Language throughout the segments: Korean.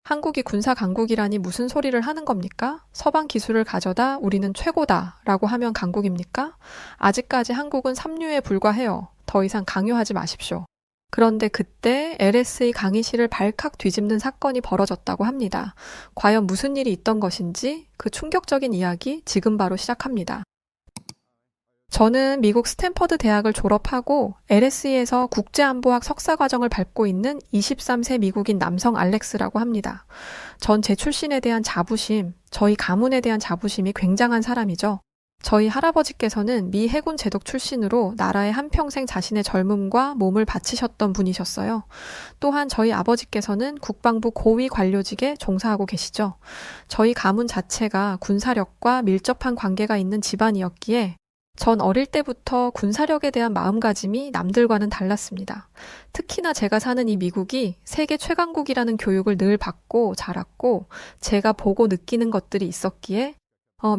한국이 군사 강국이라니 무슨 소리를 하는 겁니까? 서방 기술을 가져다 우리는 최고다 라고 하면 강국입니까? 아직까지 한국은 삼류에 불과해요. 더 이상 강요하지 마십시오. 그런데 그때 LSE 강의실을 발칵 뒤집는 사건이 벌어졌다고 합니다. 과연 무슨 일이 있던 것인지 그 충격적인 이야기 지금 바로 시작합니다. 저는 미국 스탠퍼드 대학을 졸업하고 LSE에서 국제안보학 석사과정을 밟고 있는 23세 미국인 남성 알렉스라고 합니다. 전 제 출신에 대한 자부심, 저희 가문에 대한 자부심이 굉장한 사람이죠. 저희 할아버지께서는 미 해군 제독 출신으로 나라에 한평생 자신의 젊음과 몸을 바치셨던 분이셨어요. 또한 저희 아버지께서는 국방부 고위 관료직에 종사하고 계시죠. 저희 가문 자체가 군사력과 밀접한 관계가 있는 집안이었기에 전 어릴 때부터 군사력에 대한 마음가짐이 남들과는 달랐습니다. 특히나 제가 사는 이 미국이 세계 최강국이라는 교육을 늘 받고 자랐고 제가 보고 느끼는 것들이 있었기에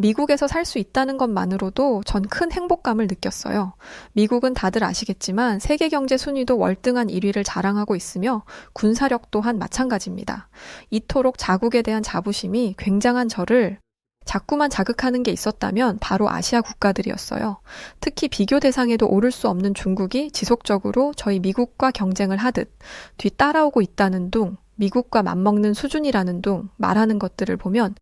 미국에서 살 수 있다는 것만으로도 전 큰 행복감을 느꼈어요. 미국은 다들 아시겠지만 세계 경제 순위도 월등한 1위를 자랑하고 있으며 군사력 또한 마찬가지입니다. 이토록 자국에 대한 자부심이 굉장한 저를 자꾸만 자극하는 게 있었다면 바로 아시아 국가들이었어요. 특히 비교 대상에도 오를 수 없는 중국이 지속적으로 저희 미국과 경쟁을 하듯 뒤따라오고 있다는 둥, 미국과 맞먹는 수준이라는 둥 말하는 것들을 보면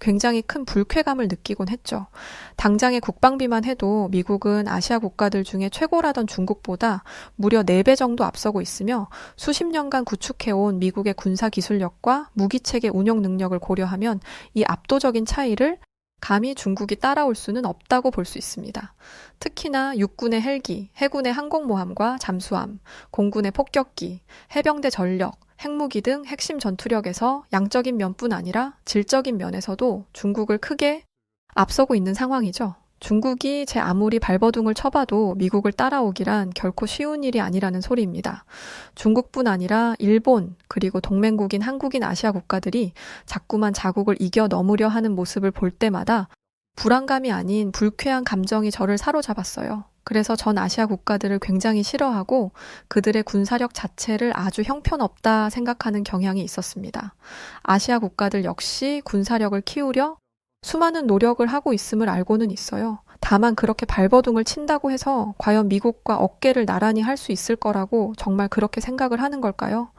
굉장히 큰 불쾌감을 느끼곤 했죠. 당장의 국방비만 해도 미국은 아시아 국가들 중에 최고라던 중국보다 무려 4배 정도 앞서고 있으며 수십 년간 구축해온 미국의 군사 기술력과 무기체계 운용 능력을 고려하면 이 압도적인 차이를 감히 중국이 따라올 수는 없다고 볼 수 있습니다. 특히나 육군의 헬기, 해군의 항공모함과 잠수함, 공군의 폭격기, 해병대 전력, 핵무기 등 핵심 전투력에서 양적인 면뿐 아니라 질적인 면에서도 중국을 크게 앞서고 있는 상황이죠. 중국이 제 아무리 발버둥을 쳐봐도 미국을 따라오기란 결코 쉬운 일이 아니라는 소리입니다. 중국뿐 아니라 일본 그리고 동맹국인 한국인 아시아 국가들이 자꾸만 자국을 이겨 넘으려 하는 모습을 볼 때마다 불안감이 아닌 불쾌한 감정이 저를 사로잡았어요. 그래서 전 아시아 국가들을 굉장히 싫어하고 그들의 군사력 자체를 아주 형편없다 생각하는 경향이 있었습니다. 아시아 국가들 역시 군사력을 키우려 수많은 노력을 하고 있음을 알고는 있어요. 다만 그렇게 발버둥을 친다고 해서 과연 미국과 어깨를 나란히 할 수 있을 거라고 정말 그렇게 생각을 하는 걸까요?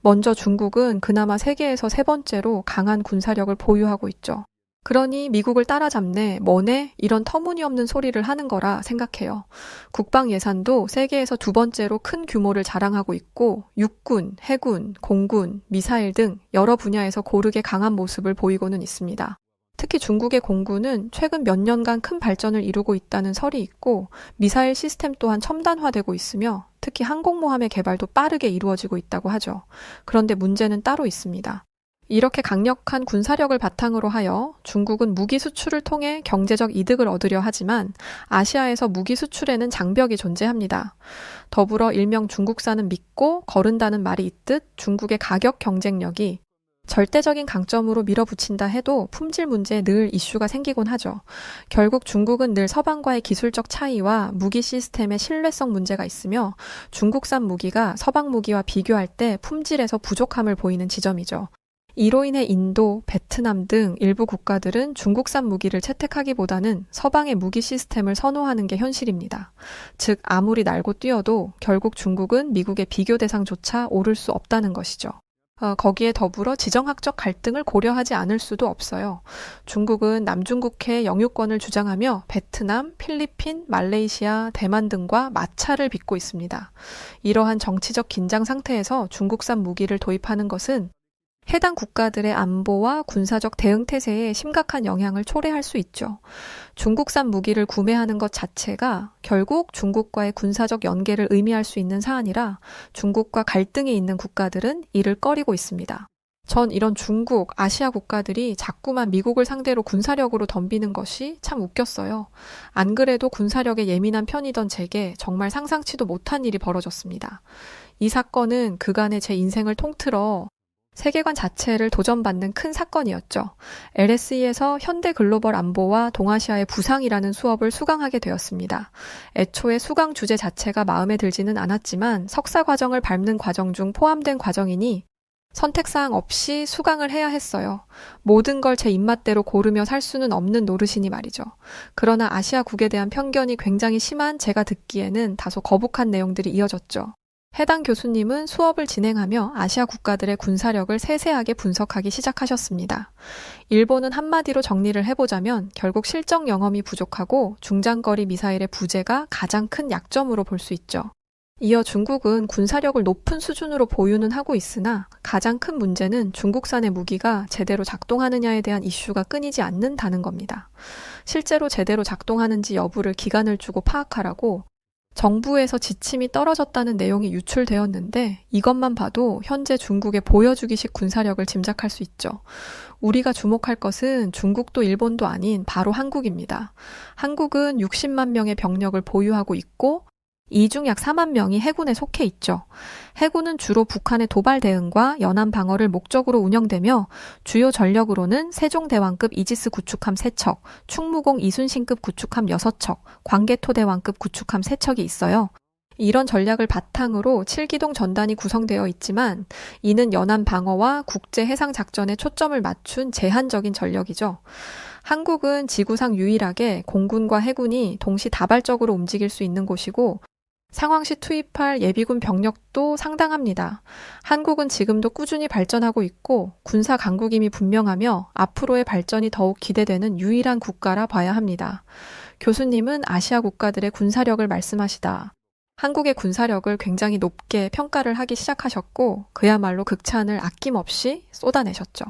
먼저 중국은 그나마 세계에서 3번째로 강한 군사력을 보유하고 있죠. 그러니 미국을 따라잡네, 뭐네 이런 터무니없는 소리를 하는 거라 생각해요. 국방 예산도 세계에서 2번째로 큰 규모를 자랑하고 있고 육군, 해군, 공군, 미사일 등 여러 분야에서 고르게 강한 모습을 보이고는 있습니다. 특히 중국의 공군은 최근 몇 년간 큰 발전을 이루고 있다는 설이 있고 미사일 시스템 또한 첨단화되고 있으며 특히 항공모함의 개발도 빠르게 이루어지고 있다고 하죠. 그런데 문제는 따로 있습니다. 이렇게 강력한 군사력을 바탕으로 하여 중국은 무기 수출을 통해 경제적 이득을 얻으려 하지만 아시아에서 무기 수출에는 장벽이 존재합니다. 더불어 일명 중국산은 믿고 거른다는 말이 있듯 중국의 가격 경쟁력이 절대적인 강점으로 밀어붙인다 해도 품질 문제에 늘 이슈가 생기곤 하죠. 결국 중국은 늘 서방과의 기술적 차이와 무기 시스템의 신뢰성 문제가 있으며 중국산 무기가 서방 무기와 비교할 때 품질에서 부족함을 보이는 지점이죠. 이로 인해 인도, 베트남 등 일부 국가들은 중국산 무기를 채택하기보다는 서방의 무기 시스템을 선호하는 게 현실입니다. 즉 아무리 날고 뛰어도 결국 중국은 미국의 비교 대상조차 오를 수 없다는 것이죠. 거기에 더불어 지정학적 갈등을 고려하지 않을 수도 없어요. 중국은 남중국해 영유권을 주장하며 베트남, 필리핀, 말레이시아, 대만 등과 마찰을 빚고 있습니다. 이러한 정치적 긴장 상태에서 중국산 무기를 도입하는 것은 해당 국가들의 안보와 군사적 대응 태세에 심각한 영향을 초래할 수 있죠. 중국산 무기를 구매하는 것 자체가 결국 중국과의 군사적 연계를 의미할 수 있는 사안이라 중국과 갈등이 있는 국가들은 이를 꺼리고 있습니다. 전 이런 중국, 아시아 국가들이 자꾸만 미국을 상대로 군사력으로 덤비는 것이 참 웃겼어요. 안 그래도 군사력에 예민한 편이던 제게 정말 상상치도 못한 일이 벌어졌습니다. 이 사건은 그간의 제 인생을 통틀어 세계관 자체를 도전받는 큰 사건이었죠. LSE에서 현대 글로벌 안보와 동아시아의 부상이라는 수업을 수강하게 되었습니다. 애초에 수강 주제 자체가 마음에 들지는 않았지만 석사 과정을 밟는 과정 중 포함된 과정이니 선택사항 없이 수강을 해야 했어요. 모든 걸 제 입맛대로 고르며 살 수는 없는 노릇이니 말이죠. 그러나 아시아국에 대한 편견이 굉장히 심한 제가 듣기에는 다소 거북한 내용들이 이어졌죠. 해당 교수님은 수업을 진행하며 아시아 국가들의 군사력을 세세하게 분석하기 시작하셨습니다. 일본은 한마디로 정리를 해보자면 결국 실전 경험이 부족하고 중장거리 미사일의 부재가 가장 큰 약점으로 볼 수 있죠. 이어 중국은 군사력을 높은 수준으로 보유는 하고 있으나 가장 큰 문제는 중국산의 무기가 제대로 작동하느냐에 대한 이슈가 끊이지 않는다는 겁니다. 실제로 제대로 작동하는지 여부를 기간을 주고 파악하라고 정부에서 지침이 떨어졌다는 내용이 유출되었는데 이것만 봐도 현재 중국의 보여주기식 군사력을 짐작할 수 있죠. 우리가 주목할 것은 중국도 일본도 아닌 바로 한국입니다. 한국은 60만 명의 병력을 보유하고 있고 이 중 약 4만 명이 해군에 속해 있죠. 해군은 주로 북한의 도발 대응과 연안 방어를 목적으로 운영되며 주요 전력으로는 세종대왕급 이지스 구축함 3척, 충무공 이순신급 구축함 6척, 광개토대왕급 구축함 3척이 있어요. 이런 전략을 바탕으로 7기동 전단이 구성되어 있지만 이는 연안 방어와 국제 해상 작전에 초점을 맞춘 제한적인 전력이죠. 한국은 지구상 유일하게 공군과 해군이 동시다발적으로 움직일 수 있는 곳이고 상황시 투입할 예비군 병력도 상당합니다. 한국은 지금도 꾸준히 발전하고 있고 군사 강국임이 분명하며 앞으로의 발전이 더욱 기대되는 유일한 국가라 봐야 합니다. 교수님은 아시아 국가들의 군사력을 말씀하시다. 한국의 군사력을 굉장히 높게 평가를 하기 시작하셨고 그야말로 극찬을 아낌없이 쏟아내셨죠.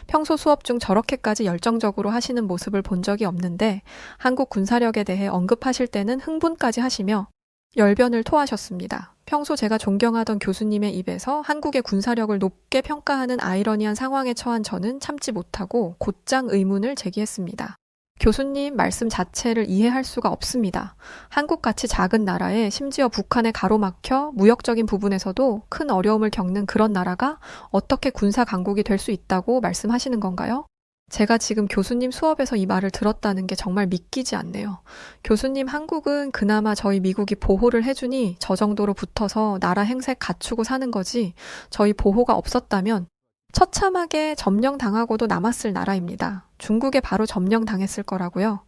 평소 수업 중 저렇게까지 열정적으로 하시는 모습을 본 적이 없는데 한국 군사력에 대해 언급하실 때는 흥분까지 하시며 열변을 토하셨습니다. 평소 제가 존경하던 교수님의 입에서 한국의 군사력을 높게 평가하는 아이러니한 상황에 처한 저는 참지 못하고 곧장 의문을 제기했습니다. 교수님 말씀 자체를 이해할 수가 없습니다. 한국같이 작은 나라에 심지어 북한에 가로막혀 무역적인 부분에서도 큰 어려움을 겪는 그런 나라가 어떻게 군사 강국이 될 수 있다고 말씀하시는 건가요? 제가 지금 교수님 수업에서 이 말을 들었다는 게 정말 믿기지 않네요. 교수님, 한국은 그나마 저희 미국이 보호를 해주니 저 정도로 붙어서 나라 행색 갖추고 사는 거지 저희 보호가 없었다면 처참하게 점령당하고도 남았을 나라입니다. 중국에 바로 점령당했을 거라고요.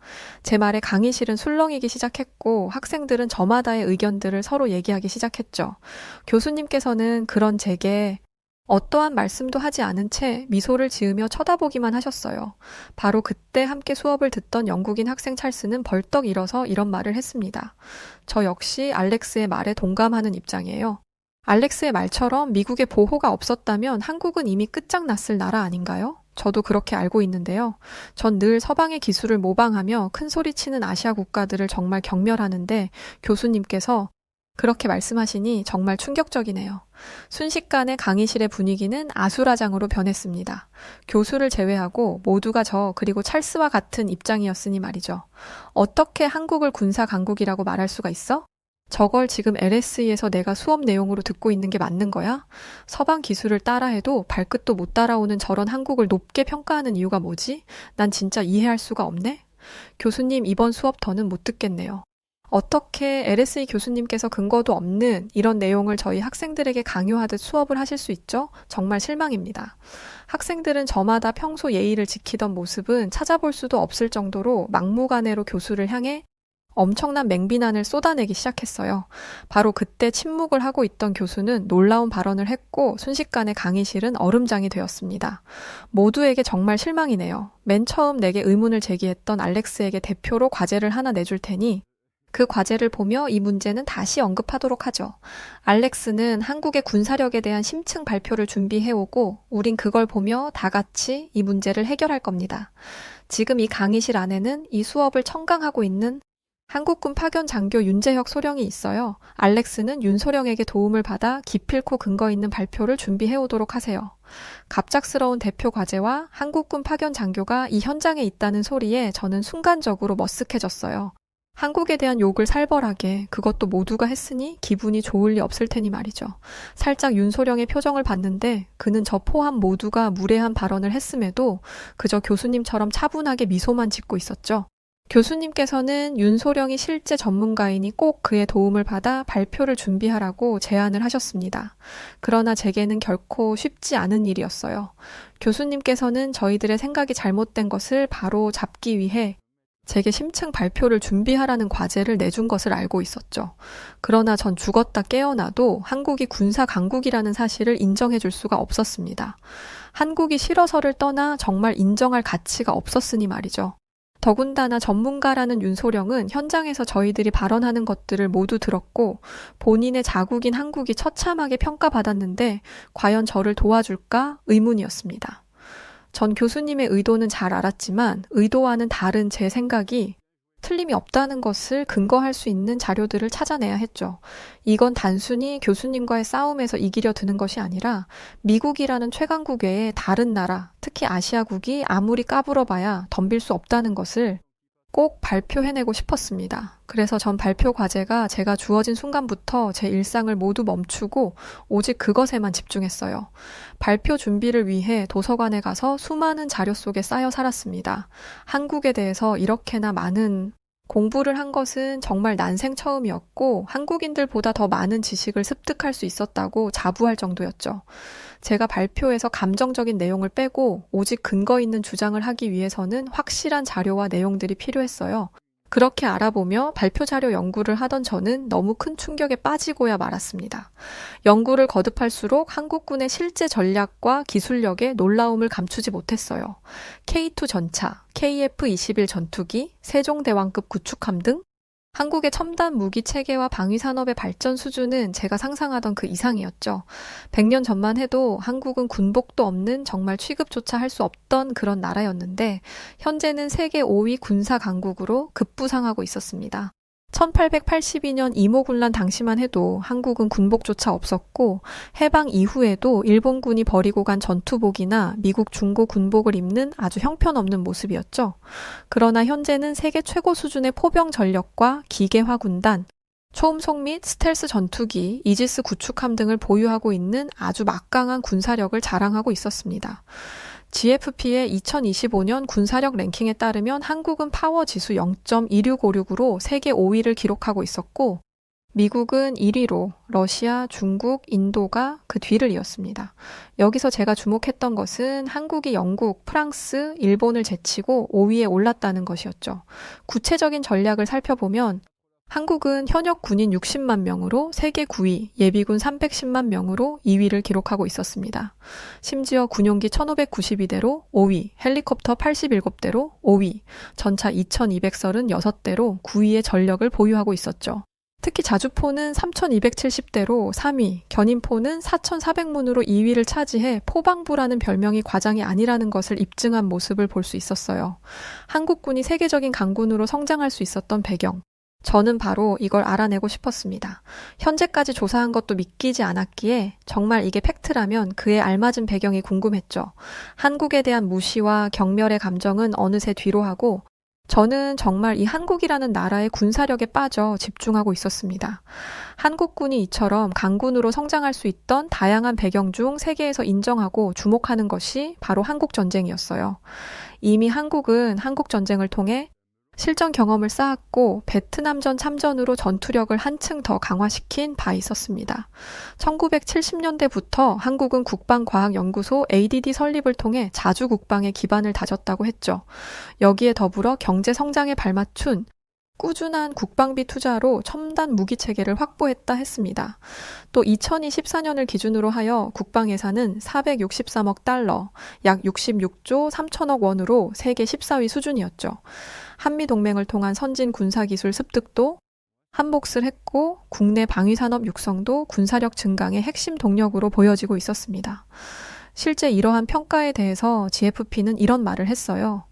제 말에 강의실은 술렁이기 시작했고 학생들은 저마다의 의견들을 서로 얘기하기 시작했죠. 교수님께서는 그런 제게 어떠한 말씀도 하지 않은 채 미소를 지으며 쳐다보기만 하셨어요. 바로 그때 함께 수업을 듣던 영국인 학생 찰스는 벌떡 일어서 이런 말을 했습니다. 저 역시 알렉스의 말에 동감하는 입장이에요. 알렉스의 말처럼 미국의 보호가 없었다면 한국은 이미 끝장났을 나라 아닌가요? 저도 그렇게 알고 있는데요. 전 늘 서방의 기술을 모방하며 큰소리치는 아시아 국가들을 정말 경멸하는데 교수님께서 그렇게 말씀하시니 정말 충격적이네요. 순식간에 강의실의 분위기는 아수라장으로 변했습니다. 교수를 제외하고 모두가 저 그리고 찰스와 같은 입장이었으니 말이죠. 어떻게 한국을 군사 강국이라고 말할 수가 있어? 저걸 지금 LSE에서 내가 수업 내용으로 듣고 있는 게 맞는 거야? 서방 기술을 따라해도 발끝도 못 따라오는 저런 한국을 높게 평가하는 이유가 뭐지? 난 진짜 이해할 수가 없네? 교수님, 이번 수업 더는 못 듣겠네요. 어떻게 LSE 교수님께서 근거도 없는 이런 내용을 저희 학생들에게 강요하듯 수업을 하실 수 있죠? 정말 실망입니다. 학생들은 저마다 평소 예의를 지키던 모습은 찾아볼 수도 없을 정도로 막무가내로 교수를 향해 엄청난 맹비난을 쏟아내기 시작했어요. 바로 그때 침묵을 하고 있던 교수는 놀라운 발언을 했고 순식간에 강의실은 얼음장이 되었습니다. 모두에게 정말 실망이네요. 맨 처음 내게 의문을 제기했던 알렉스에게 대표로 과제를 하나 내줄 테니 그 과제를 보며 이 문제는 다시 언급하도록 하죠. 알렉스는 한국의 군사력에 대한 심층 발표를 준비해오고 우린 그걸 보며 다 같이 이 문제를 해결할 겁니다. 지금 이 강의실 안에는 이 수업을 청강하고 있는 한국군 파견 장교 윤재혁 소령이 있어요. 알렉스는 윤 소령에게 도움을 받아 기필코 근거 있는 발표를 준비해오도록 하세요. 갑작스러운 대표 과제와 한국군 파견 장교가 이 현장에 있다는 소리에 저는 순간적으로 머쓱해졌어요. 한국에 대한 욕을 살벌하게 그것도 모두가 했으니 기분이 좋을 리 없을 테니 말이죠. 살짝 윤소령의 표정을 봤는데 그는 저 포함 모두가 무례한 발언을 했음에도 그저 교수님처럼 차분하게 미소만 짓고 있었죠. 교수님께서는 윤소령이 실제 전문가이니 꼭 그의 도움을 받아 발표를 준비하라고 제안을 하셨습니다. 그러나 제게는 결코 쉽지 않은 일이었어요. 교수님께서는 저희들의 생각이 잘못된 것을 바로 잡기 위해 제게 심층 발표를 준비하라는 과제를 내준 것을 알고 있었죠. 그러나 전 죽었다 깨어나도 한국이 군사 강국이라는 사실을 인정해 줄 수가 없었습니다. 한국이 싫어서를 떠나 정말 인정할 가치가 없었으니 말이죠. 더군다나 전문가라는 윤소령은 현장에서 저희들이 발언하는 것들을 모두 들었고 본인의 자국인 한국이 처참하게 평가받았는데 과연 저를 도와줄까 의문이었습니다. 전 교수님의 의도는 잘 알았지만 의도와는 다른 제 생각이 틀림이 없다는 것을 근거할 수 있는 자료들을 찾아내야 했죠. 이건 단순히 교수님과의 싸움에서 이기려 드는 것이 아니라 미국이라는 최강국 외에 다른 나라, 특히 아시아국이 아무리 까불어봐야 덤빌 수 없다는 것을 꼭 발표해내고 싶었습니다. 그래서 전 발표 과제가 제가 주어진 순간부터 제 일상을 모두 멈추고 오직 그것에만 집중했어요. 발표 준비를 위해 도서관에 가서 수많은 자료 속에 쌓여 살았습니다. 한국에 대해서 이렇게나 많은 공부를 한 것은 정말 난생 처음이었고 한국인들보다 더 많은 지식을 습득할 수 있었다고 자부할 정도였죠. 제가 발표에서 감정적인 내용을 빼고 오직 근거 있는 주장을 하기 위해서는 확실한 자료와 내용들이 필요했어요. 그렇게 알아보며 발표 자료 연구를 하던 저는 너무 큰 충격에 빠지고야 말았습니다. 연구를 거듭할수록 한국군의 실제 전략과 기술력의 놀라움을 감추지 못했어요. K2 전차, KF-21 전투기, 세종대왕급 구축함 등 한국의 첨단 무기 체계와 방위 산업의 발전 수준은 제가 상상하던 그 이상이었죠. 100년 전만 해도 한국은 군복도 없는 정말 취급조차 할 수 없던 그런 나라였는데 현재는 세계 5위 군사 강국으로 급부상하고 있었습니다. 1882년 이모군란 당시만 해도 한국은 군복조차 없었고 해방 이후에도 일본군이 버리고 간 전투복이나 미국 중고 군복을 입는 아주 형편없는 모습이었죠. 그러나 현재는 세계 최고 수준의 포병 전력과 기계화 군단, 초음속 및 스텔스 전투기, 이지스 구축함 등을 보유하고 있는 아주 막강한 군사력을 자랑하고 있었습니다. GFP의 2025년 군사력 랭킹에 따르면 한국은 파워 지수 0.2656으로 세계 5위를 기록하고 있었고 미국은 1위로 러시아, 중국, 인도가 그 뒤를 이었습니다. 여기서 제가 주목했던 것은 한국이 영국, 프랑스, 일본을 제치고 5위에 올랐다는 것이었죠. 구체적인 전략을 살펴보면 한국은 현역 군인 60만 명으로 세계 9위, 예비군 310만 명으로 2위를 기록하고 있었습니다. 심지어 군용기 1592대로 5위, 헬리콥터 87대로 5위, 전차 2236대로 9위의 전력을 보유하고 있었죠. 특히 자주포는 3270대로 3위, 견인포는 4400문으로 2위를 차지해 포방부라는 별명이 과장이 아니라는 것을 입증한 모습을 볼 수 있었어요. 한국군이 세계적인 강군으로 성장할 수 있었던 배경, 저는 바로 이걸 알아내고 싶었습니다. 현재까지 조사한 것도 믿기지 않았기에 정말 이게 팩트라면 그에 알맞은 배경이 궁금했죠. 한국에 대한 무시와 경멸의 감정은 어느새 뒤로 하고 저는 정말 이 한국이라는 나라의 군사력에 빠져 집중하고 있었습니다. 한국군이 이처럼 강군으로 성장할 수 있던 다양한 배경 중 세계에서 인정하고 주목하는 것이 바로 한국전쟁이었어요. 이미 한국은 한국전쟁을 통해 실전 경험을 쌓았고 베트남전 참전으로 전투력을 한층 더 강화시킨 바 있었습니다. 1970년대부터 한국은 국방과학연구소 ADD 설립을 통해 자주 국방의 기반을 다졌다고 했죠. 여기에 더불어 경제 성장에 발맞춘 꾸준한 국방비 투자로 첨단 무기 체계를 확보했다 했습니다. 또 2014년을 기준으로 하여 국방 예산은 463억 달러, 약 66조 3천억 원으로 세계 14위 수준이었죠. 한미동맹을 통한 선진 군사기술 습득도 한몫을 했고 국내 방위산업 육성도 군사력 증강의 핵심 동력으로 보여지고 있었습니다. 실제 이러한 평가에 대해서 GFP는 이런 말을 했어요.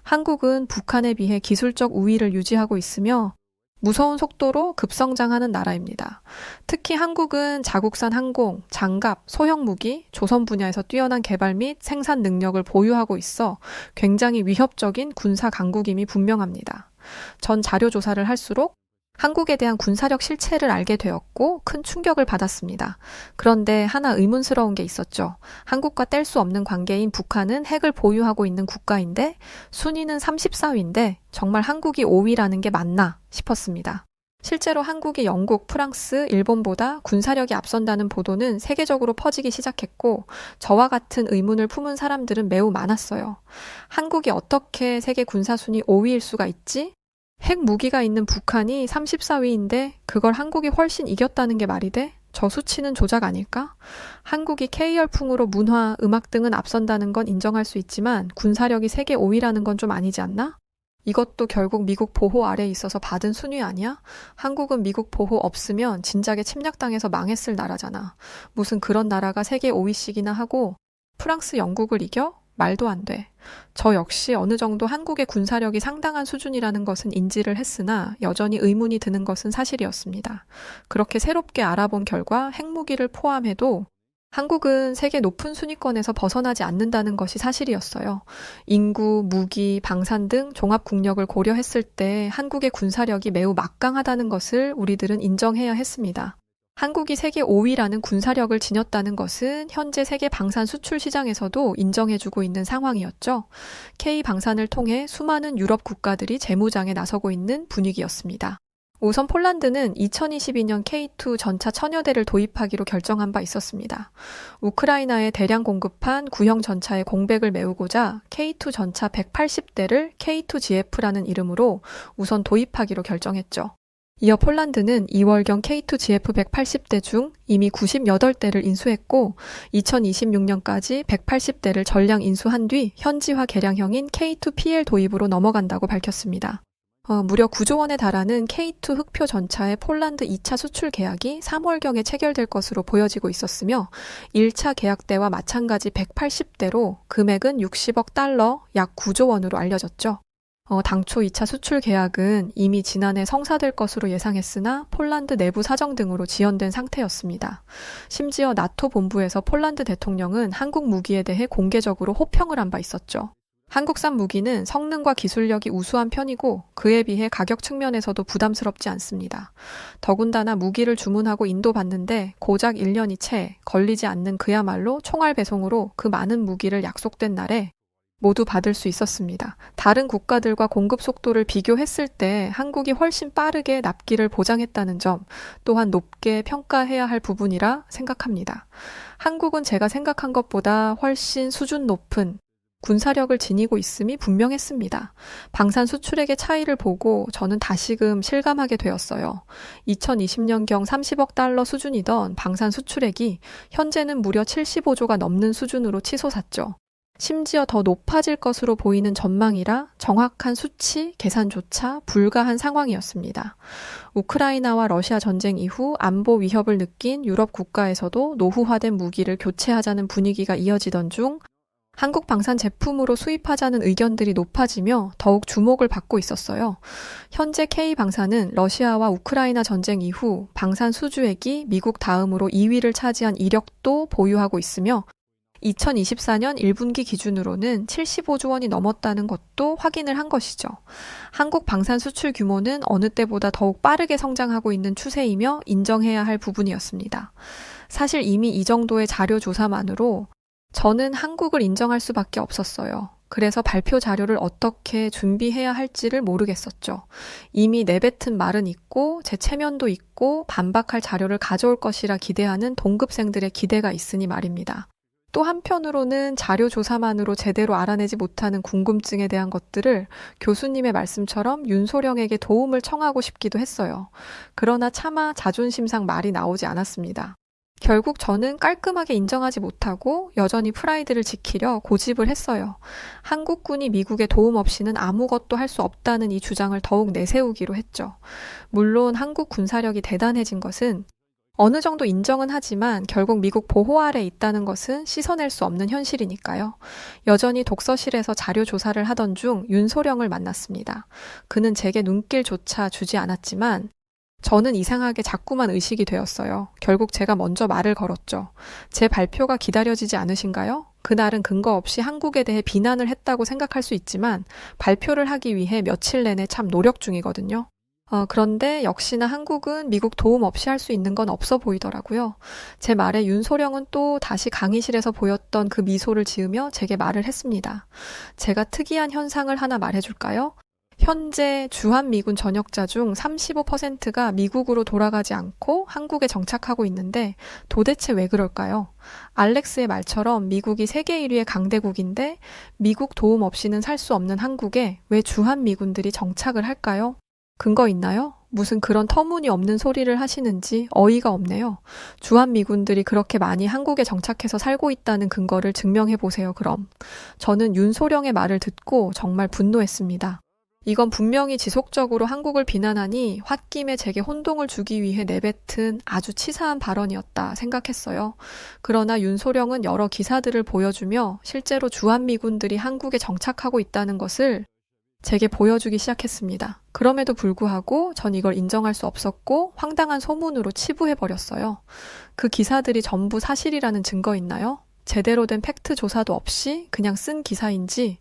한국은 북한에 비해 기술적 우위를 유지하고 있으며 무서운 속도로 급성장하는 나라입니다. 특히 한국은 자국산 항공, 장갑, 소형 무기, 조선 분야에서 뛰어난 개발 및 생산 능력을 보유하고 있어 굉장히 위협적인 군사 강국임이 분명합니다. 전 자료 조사를 할수록 한국에 대한 군사력 실체를 알게 되었고 큰 충격을 받았습니다. 그런데 하나 의문스러운 게 있었죠. 한국과 뗄 수 없는 관계인 북한은 핵을 보유하고 있는 국가인데 순위는 34위인데 정말 한국이 5위라는 게 맞나 싶었습니다. 실제로 한국이 영국, 프랑스, 일본보다 군사력이 앞선다는 보도는 세계적으로 퍼지기 시작했고 저와 같은 의문을 품은 사람들은 매우 많았어요. 한국이 어떻게 세계 군사 순위 5위일 수가 있지? 핵 무기가 있는 북한이 34위인데 그걸 한국이 훨씬 이겼다는 게 말이 돼? 저 수치는 조작 아닐까? 한국이 K열풍으로 문화, 음악 등은 앞선다는 건 인정할 수 있지만 군사력이 세계 5위라는 건 좀 아니지 않나? 이것도 결국 미국 보호 아래에 있어서 받은 순위 아니야? 한국은 미국 보호 없으면 진작에 침략당해서 망했을 나라잖아. 무슨 그런 나라가 세계 5위씩이나 하고 프랑스, 영국을 이겨? 말도 안 돼. 저 역시 어느 정도 한국의 군사력이 상당한 수준이라는 것은 인지를 했으나 여전히 의문이 드는 것은 사실이었습니다. 그렇게 새롭게 알아본 결과 핵무기를 포함해도 한국은 세계 높은 순위권에서 벗어나지 않는다는 것이 사실이었어요. 인구, 무기, 방산 등 종합국력을 고려했을 때 한국의 군사력이 매우 막강하다는 것을 우리들은 인정해야 했습니다. 한국이 세계 5위라는 군사력을 지녔다는 것은 현재 세계 방산 수출 시장에서도 인정해주고 있는 상황이었죠. K방산을 통해 수많은 유럽 국가들이 재무장에 나서고 있는 분위기였습니다. 우선 폴란드는 2022년 K2 전차 1000여 대를 도입하기로 결정한 바 있었습니다. 우크라이나에 대량 공급한 구형 전차의 공백을 메우고자 K2 전차 180대를 K2GF라는 이름으로 우선 도입하기로 결정했죠. 이어 폴란드는 2월경 K2GF 180대 중 이미 98대를 인수했고 2026년까지 180대를 전량 인수한 뒤 현지화 개량형인 K2PL 도입으로 넘어간다고 밝혔습니다. 무려 9조 원에 달하는 K2 흑표 전차의 폴란드 2차 수출 계약이 3월경에 체결될 것으로 보여지고 있었으며 1차 계약 때와 마찬가지 180대로 금액은 60억 달러, 약 9조 원으로 알려졌죠. 당초 2차 수출 계약은 이미 지난해 성사될 것으로 예상했으나 폴란드 내부 사정 등으로 지연된 상태였습니다. 심지어 나토 본부에서 폴란드 대통령은 한국 무기에 대해 공개적으로 호평을 한 바 있었죠. 한국산 무기는 성능과 기술력이 우수한 편이고 그에 비해 가격 측면에서도 부담스럽지 않습니다. 더군다나 무기를 주문하고 인도받는데 고작 1년이 채 걸리지 않는 그야말로 총알 배송으로 그 많은 무기를 약속된 날에 모두 받을 수 있었습니다. 다른 국가들과 공급 속도를 비교했을 때 한국이 훨씬 빠르게 납기를 보장했다는 점 또한 높게 평가해야 할 부분이라 생각합니다. 한국은 제가 생각한 것보다 훨씬 수준 높은 군사력을 지니고 있음이 분명했습니다. 방산 수출액의 차이를 보고 저는 다시금 실감하게 되었어요. 2020년경 30억 달러 수준이던 방산 수출액이 현재는 무려 75조가 넘는 수준으로 치솟았죠. 심지어 더 높아질 것으로 보이는 전망이라 정확한 수치, 계산조차 불가한 상황이었습니다. 우크라이나와 러시아 전쟁 이후 안보 위협을 느낀 유럽 국가에서도 노후화된 무기를 교체하자는 분위기가 이어지던 중 한국 방산 제품으로 수입하자는 의견들이 높아지며 더욱 주목을 받고 있었어요. 현재 K방산은 러시아와 우크라이나 전쟁 이후 방산 수주액이 미국 다음으로 2위를 차지한 이력도 보유하고 있으며 2024년 1분기 기준으로는 75조 원이 넘었다는 것도 확인을 한 것이죠. 한국 방산 수출 규모는 어느 때보다 더욱 빠르게 성장하고 있는 추세이며 인정해야 할 부분이었습니다. 사실 이미 이 정도의 자료 조사만으로 저는 한국을 인정할 수밖에 없었어요. 그래서 발표 자료를 어떻게 준비해야 할지를 모르겠었죠. 이미 내뱉은 말은 있고 제 체면도 있고 반박할 자료를 가져올 것이라 기대하는 동급생들의 기대가 있으니 말입니다. 또 한편으로는 자료 조사만으로 제대로 알아내지 못하는 궁금증에 대한 것들을 교수님의 말씀처럼 윤소령에게 도움을 청하고 싶기도 했어요. 그러나 차마 자존심상 말이 나오지 않았습니다. 결국 저는 깔끔하게 인정하지 못하고 여전히 프라이드를 지키려 고집을 했어요. 한국군이 미국의 도움 없이는 아무것도 할 수 없다는 이 주장을 더욱 내세우기로 했죠. 물론 한국 군사력이 대단해진 것은 어느 정도 인정은 하지만 결국 미국 보호 아래 있다는 것은 씻어낼 수 없는 현실이니까요. 여전히 독서실에서 자료 조사를 하던 중 윤소령을 만났습니다. 그는 제게 눈길조차 주지 않았지만 저는 이상하게 자꾸만 의식이 되었어요. 결국 제가 먼저 말을 걸었죠. 제 발표가 기다려지지 않으신가요? 그날은 근거 없이 한국에 대해 비난을 했다고 생각할 수 있지만 발표를 하기 위해 며칠 내내 참 노력 중이거든요. 그런데 역시나 한국은 미국 도움 없이 할 수 있는 건 없어 보이더라고요. 제 말에 윤소령은 또 다시 강의실에서 보였던 그 미소를 지으며 제게 말을 했습니다. 제가 특이한 현상을 하나 말해줄까요? 현재 주한미군 전역자 중 35%가 미국으로 돌아가지 않고 한국에 정착하고 있는데 도대체 왜 그럴까요? 알렉스의 말처럼 미국이 세계 1위의 강대국인데 미국 도움 없이는 살 수 없는 한국에 왜 주한미군들이 정착을 할까요? 근거 있나요? 무슨 그런 터무니없는 소리를 하시는지 어이가 없네요. 주한미군들이 그렇게 많이 한국에 정착해서 살고 있다는 근거를 증명해보세요, 그럼. 저는 윤소령의 말을 듣고 정말 분노했습니다. 이건 분명히 지속적으로 한국을 비난하니 홧김에 제게 혼동을 주기 위해 내뱉은 아주 치사한 발언이었다 생각했어요. 그러나 윤소령은 여러 기사들을 보여주며 실제로 주한미군들이 한국에 정착하고 있다는 것을 제게 보여주기 시작했습니다. 그럼에도 불구하고 전 이걸 인정할 수 없었고 황당한 소문으로 치부해버렸어요. 그 기사들이 전부 사실이라는 증거 있나요? 제대로 된 팩트 조사도 없이 그냥 쓴 기사인지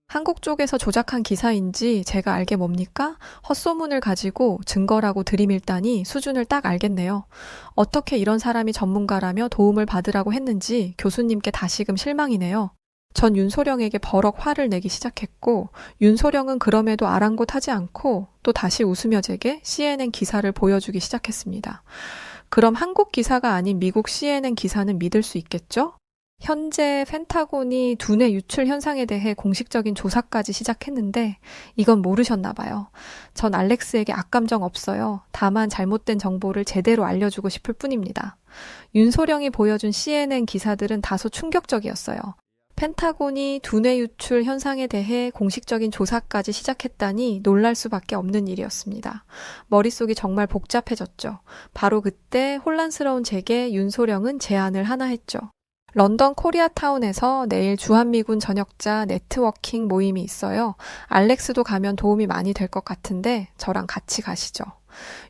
한국 쪽에서 조작한 기사인지 제가 알게 뭡니까? 헛소문을 가지고 증거라고 들이밀다니 수준을 딱 알겠네요. 어떻게 이런 사람이 전문가라며 도움을 받으라고 했는지 교수님께 다시금 실망이네요. 전 윤소령에게 버럭 화를 내기 시작했고 윤소령은 그럼에도 아랑곳하지 않고 또 다시 웃으며 제게 CNN 기사를 보여주기 시작했습니다. 그럼 한국 기사가 아닌 미국 CNN 기사는 믿을 수 있겠죠? 현재 펜타곤이 두뇌 유출 현상에 대해 공식적인 조사까지 시작했는데 이건 모르셨나 봐요. 전 알렉스에게 악감정 없어요. 다만 잘못된 정보를 제대로 알려주고 싶을 뿐입니다. 윤소령이 보여준 CNN 기사들은 다소 충격적이었어요. 펜타곤이 두뇌 유출 현상에 대해 공식적인 조사까지 시작했다니 놀랄 수밖에 없는 일이었습니다. 머릿속이 정말 복잡해졌죠. 바로 그때 혼란스러운 제게 윤소령은 제안을 하나 했죠. 런던 코리아타운에서 내일 주한미군 전역자 네트워킹 모임이 있어요. 알렉스도 가면 도움이 많이 될 것 같은데 저랑 같이 가시죠.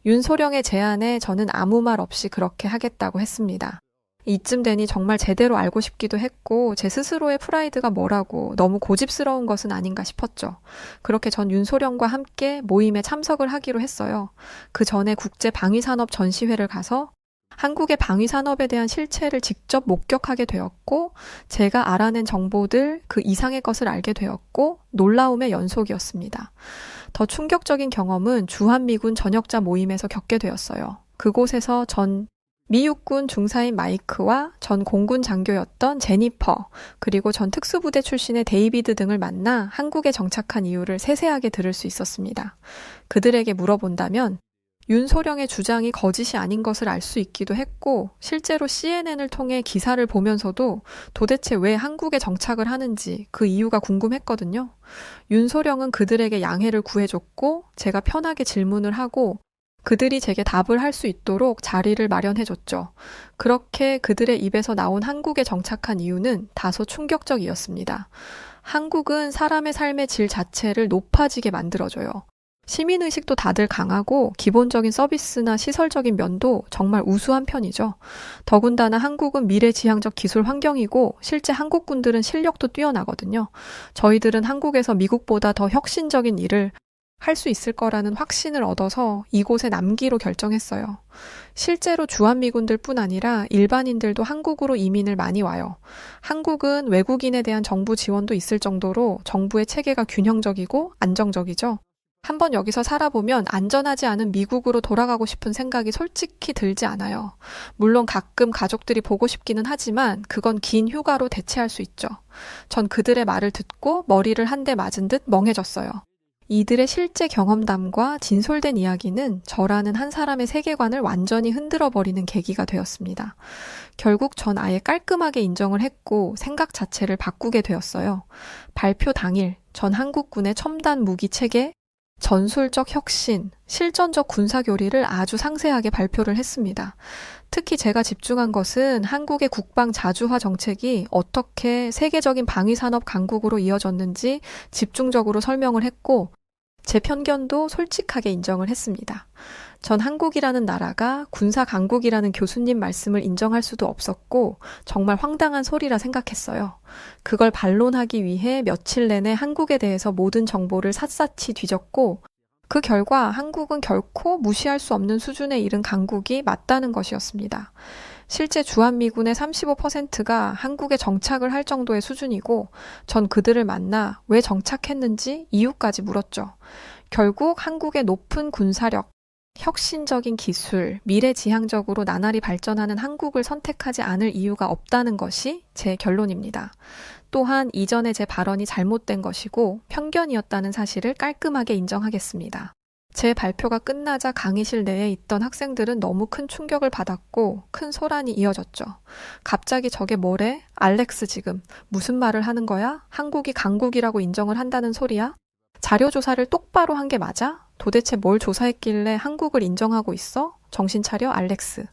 윤소령의 제안에 저는 아무 말 없이 그렇게 하겠다고 했습니다. 이쯤 되니 정말 제대로 알고 싶기도 했고 제 스스로의 프라이드가 뭐라고 너무 고집스러운 것은 아닌가 싶었죠. 그렇게 전 윤소령과 함께 모임에 참석을 하기로 했어요. 그 전에 국제방위산업 전시회를 가서 한국의 방위산업에 대한 실체를 직접 목격하게 되었고 제가 알아낸 정보들 그 이상의 것을 알게 되었고 놀라움의 연속이었습니다. 더 충격적인 경험은 주한미군 전역자 모임에서 겪게 되었어요. 그곳에서 전 미 육군 중사인 마이크와 전 공군 장교였던 제니퍼, 그리고 전 특수부대 출신의 데이비드 등을 만나 한국에 정착한 이유를 세세하게 들을 수 있었습니다. 그들에게 물어본다면 윤소령의 주장이 거짓이 아닌 것을 알 수 있기도 했고 실제로 CNN을 통해 기사를 보면서도 도대체 왜 한국에 정착을 하는지 그 이유가 궁금했거든요. 윤소령은 그들에게 양해를 구해줬고 제가 편하게 질문을 하고 그들이 제게 답을 할 수 있도록 자리를 마련해줬죠. 그렇게 그들의 입에서 나온 한국에 정착한 이유는 다소 충격적이었습니다. 한국은 사람의 삶의 질 자체를 높아지게 만들어줘요. 시민의식도 다들 강하고 기본적인 서비스나 시설적인 면도 정말 우수한 편이죠. 더군다나 한국은 미래지향적 기술 환경이고 실제 한국군들은 실력도 뛰어나거든요. 저희들은 한국에서 미국보다 더 혁신적인 일을 할 수 있을 거라는 확신을 얻어서 이곳에 남기로 결정했어요. 실제로 주한미군들 뿐 아니라 일반인들도 한국으로 이민을 많이 와요. 한국은 외국인에 대한 정부 지원도 있을 정도로 정부의 체계가 균형적이고 안정적이죠. 한번 여기서 살아보면 안전하지 않은 미국으로 돌아가고 싶은 생각이 솔직히 들지 않아요. 물론 가끔 가족들이 보고 싶기는 하지만 그건 긴 휴가로 대체할 수 있죠. 전 그들의 말을 듣고 머리를 한 대 맞은 듯 멍해졌어요. 이들의 실제 경험담과 진솔된 이야기는 저라는 한 사람의 세계관을 완전히 흔들어버리는 계기가 되었습니다. 결국 전 아예 깔끔하게 인정을 했고 생각 자체를 바꾸게 되었어요. 발표 당일 전 한국군의 첨단 무기 체계, 전술적 혁신, 실전적 군사교리를 아주 상세하게 발표를 했습니다. 특히 제가 집중한 것은 한국의 국방 자주화 정책이 어떻게 세계적인 방위산업 강국으로 이어졌는지 집중적으로 설명을 했고 제 편견도 솔직하게 인정을 했습니다. 전 한국이라는 나라가 군사 강국이라는 교수님 말씀을 인정할 수도 없었고 정말 황당한 소리라 생각했어요. 그걸 반론하기 위해 며칠 내내 한국에 대해서 모든 정보를 샅샅이 뒤졌고 그 결과 한국은 결코 무시할 수 없는 수준에 이른 강국이 맞다는 것이었습니다. 실제 주한미군의 35%가 한국에 정착을 할 정도의 수준이고 전 그들을 만나 왜 정착했는지 이유까지 물었죠. 결국 한국의 높은 군사력, 혁신적인 기술, 미래지향적으로 나날이 발전하는 한국을 선택하지 않을 이유가 없다는 것이 제 결론입니다. 또한 이전에 제 발언이 잘못된 것이고 편견이었다는 사실을 깔끔하게 인정하겠습니다. 제 발표가 끝나자 강의실 내에 있던 학생들은 너무 큰 충격을 받았고 큰 소란이 이어졌죠. 갑자기 저게 뭐래? 알렉스 지금 무슨 말을 하는 거야? 한국이 강국이라고 인정을 한다는 소리야? 자료 조사를 똑바로 한 게 맞아? 도대체 뭘 조사했길래 한국을 인정하고 있어? 정신 차려, 알렉스.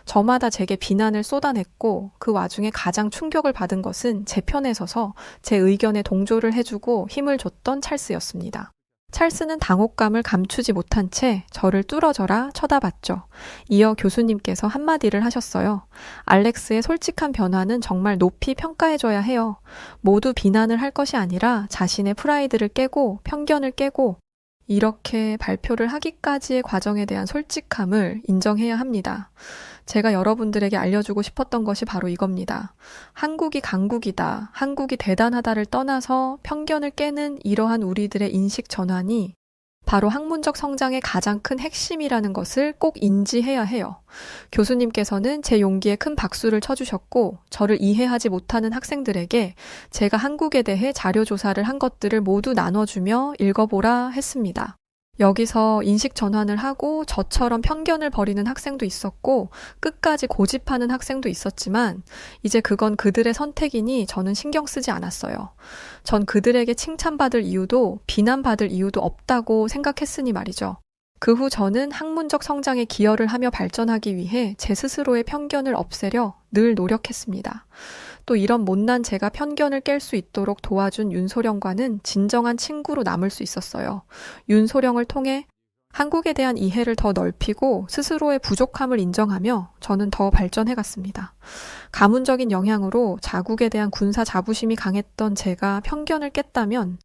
저마다 제게 비난을 쏟아냈고 그 와중에 가장 충격을 받은 것은 제 편에 서서 제 의견에 동조를 해주고 힘을 줬던 찰스였습니다. 찰스는 당혹감을 감추지 못한 채 저를 뚫어져라 쳐다봤죠. 이어 교수님께서 한마디를 하셨어요. 알렉스의 솔직한 변화는 정말 높이 평가해줘야 해요. 모두 비난을 할 것이 아니라 자신의 프라이드를 깨고 편견을 깨고 이렇게 발표를 하기까지의 과정에 대한 솔직함을 인정해야 합니다. 제가 여러분들에게 알려주고 싶었던 것이 바로 이겁니다. 한국이 강국이다, 한국이 대단하다를 떠나서 편견을 깨는 이러한 우리들의 인식 전환이 바로 학문적 성장의 가장 큰 핵심이라는 것을 꼭 인지해야 해요. 교수님께서는 제 용기에 큰 박수를 쳐주셨고 저를 이해하지 못하는 학생들에게 제가 한국에 대해 자료 조사를 한 것들을 모두 나눠주며 읽어보라 했습니다. 여기서 인식 전환을 하고 저처럼 편견을 버리는 학생도 있었고 끝까지 고집하는 학생도 있었지만 이제 그건 그들의 선택이니 저는 신경 쓰지 않았어요. 전 그들에게 칭찬받을 이유도 비난받을 이유도 없다고 생각했으니 말이죠. 그 후 저는 학문적 성장에 기여를 하며 발전하기 위해 제 스스로의 편견을 없애려 늘 노력했습니다. 또 이런 못난 제가 편견을 깰 수 있도록 도와준 윤소령과는 진정한 친구로 남을 수 있었어요. 윤소령을 통해 한국에 대한 이해를 더 넓히고 스스로의 부족함을 인정하며 저는 더 발전해갔습니다. 가문적인 영향으로 자국에 대한 군사 자부심이 강했던 제가 편견을 깼다면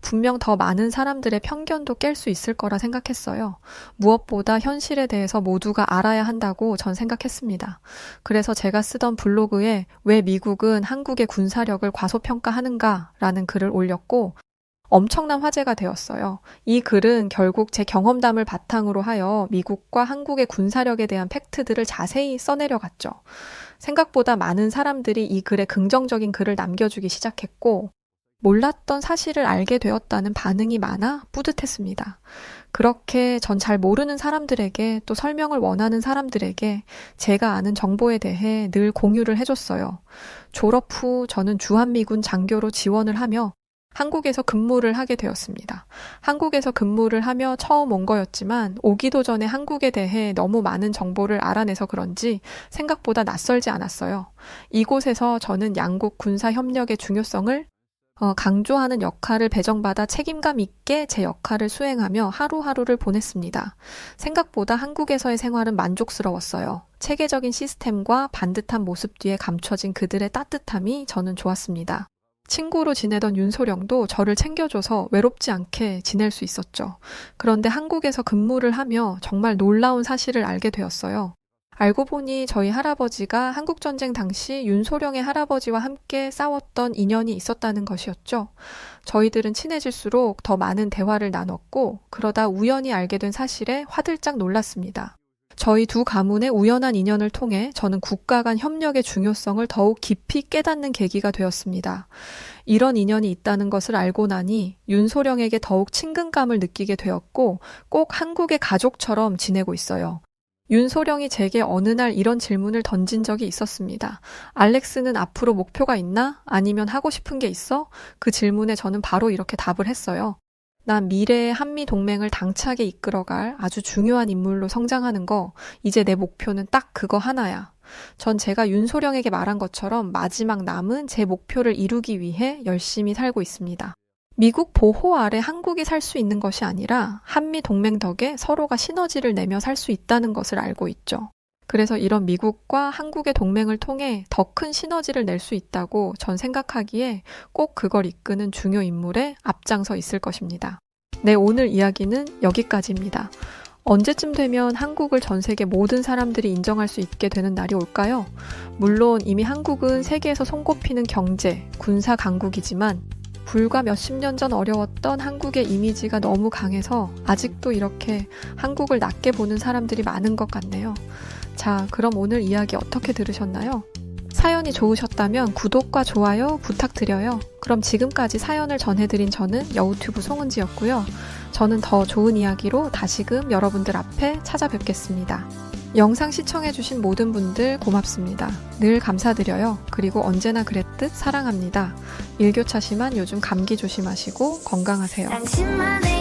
분명 더 많은 사람들의 편견도 깰 수 있을 거라 생각했어요. 무엇보다 현실에 대해서 모두가 알아야 한다고 전 생각했습니다. 그래서 제가 쓰던 블로그에 왜 미국은 한국의 군사력을 과소평가하는가 라는 글을 올렸고 엄청난 화제가 되었어요. 이 글은 결국 제 경험담을 바탕으로 하여 미국과 한국의 군사력에 대한 팩트들을 자세히 써내려갔죠. 생각보다 많은 사람들이 이 글에 긍정적인 글을 남겨주기 시작했고 몰랐던 사실을 알게 되었다는 반응이 많아 뿌듯했습니다. 그렇게 전 잘 모르는 사람들에게 또 설명을 원하는 사람들에게 제가 아는 정보에 대해 늘 공유를 해줬어요. 졸업 후 저는 주한미군 장교로 지원을 하며 한국에서 근무를 하게 되었습니다. 한국에서 근무를 하며 처음 온 거였지만 오기도 전에 한국에 대해 너무 많은 정보를 알아내서 그런지 생각보다 낯설지 않았어요. 이곳에서 저는 양국 군사 협력의 중요성을 강조하는 역할을 배정받아 책임감 있게 제 역할을 수행하며 하루하루를 보냈습니다. 생각보다 한국에서의 생활은 만족스러웠어요. 체계적인 시스템과 반듯한 모습 뒤에 감춰진 그들의 따뜻함이 저는 좋았습니다. 친구로 지내던 윤소령도 저를 챙겨줘서 외롭지 않게 지낼 수 있었죠. 그런데 한국에서 근무를 하며 정말 놀라운 사실을 알게 되었어요. 알고 보니 저희 할아버지가 한국전쟁 당시 윤소령의 할아버지와 함께 싸웠던 인연이 있었다는 것이었죠. 저희들은 친해질수록 더 많은 대화를 나눴고 그러다 우연히 알게 된 사실에 화들짝 놀랐습니다. 저희 두 가문의 우연한 인연을 통해 저는 국가 간 협력의 중요성을 더욱 깊이 깨닫는 계기가 되었습니다. 이런 인연이 있다는 것을 알고 나니 윤소령에게 더욱 친근감을 느끼게 되었고 꼭 한국의 가족처럼 지내고 있어요. 윤소령이 제게 어느 날 이런 질문을 던진 적이 있었습니다. 알렉스는 앞으로 목표가 있나? 아니면 하고 싶은 게 있어? 그 질문에 저는 바로 이렇게 답을 했어요. 난 미래의 한미동맹을 당차게 이끌어갈 아주 중요한 인물로 성장하는 거, 이제 내 목표는 딱 그거 하나야. 전 제가 윤소령에게 말한 것처럼 마지막 남은 제 목표를 이루기 위해 열심히 살고 있습니다. 미국 보호 아래 한국이 살 수 있는 것이 아니라 한미 동맹 덕에 서로가 시너지를 내며 살 수 있다는 것을 알고 있죠. 그래서 이런 미국과 한국의 동맹을 통해 더 큰 시너지를 낼 수 있다고 전 생각하기에 꼭 그걸 이끄는 중요 인물에 앞장서 있을 것입니다. 네, 오늘 이야기는 여기까지입니다. 언제쯤 되면 한국을 전 세계 모든 사람들이 인정할 수 있게 되는 날이 올까요? 물론 이미 한국은 세계에서 손꼽히는 경제, 군사 강국이지만 불과 몇십 년 전 어려웠던 한국의 이미지가 너무 강해서 아직도 이렇게 한국을 낮게 보는 사람들이 많은 것 같네요. 자, 그럼 오늘 이야기 어떻게 들으셨나요? 사연이 좋으셨다면 구독과 좋아요 부탁드려요. 그럼 지금까지 사연을 전해드린 저는 여우튜브 송은지였고요. 저는 더 좋은 이야기로 다시금 여러분들 앞에 찾아뵙겠습니다. 영상 시청해주신 모든 분들 고맙습니다. 늘 감사드려요. 그리고 언제나 그랬듯 사랑합니다. 일교차심한 요즘 감기 조심하시고 건강하세요. 당신만의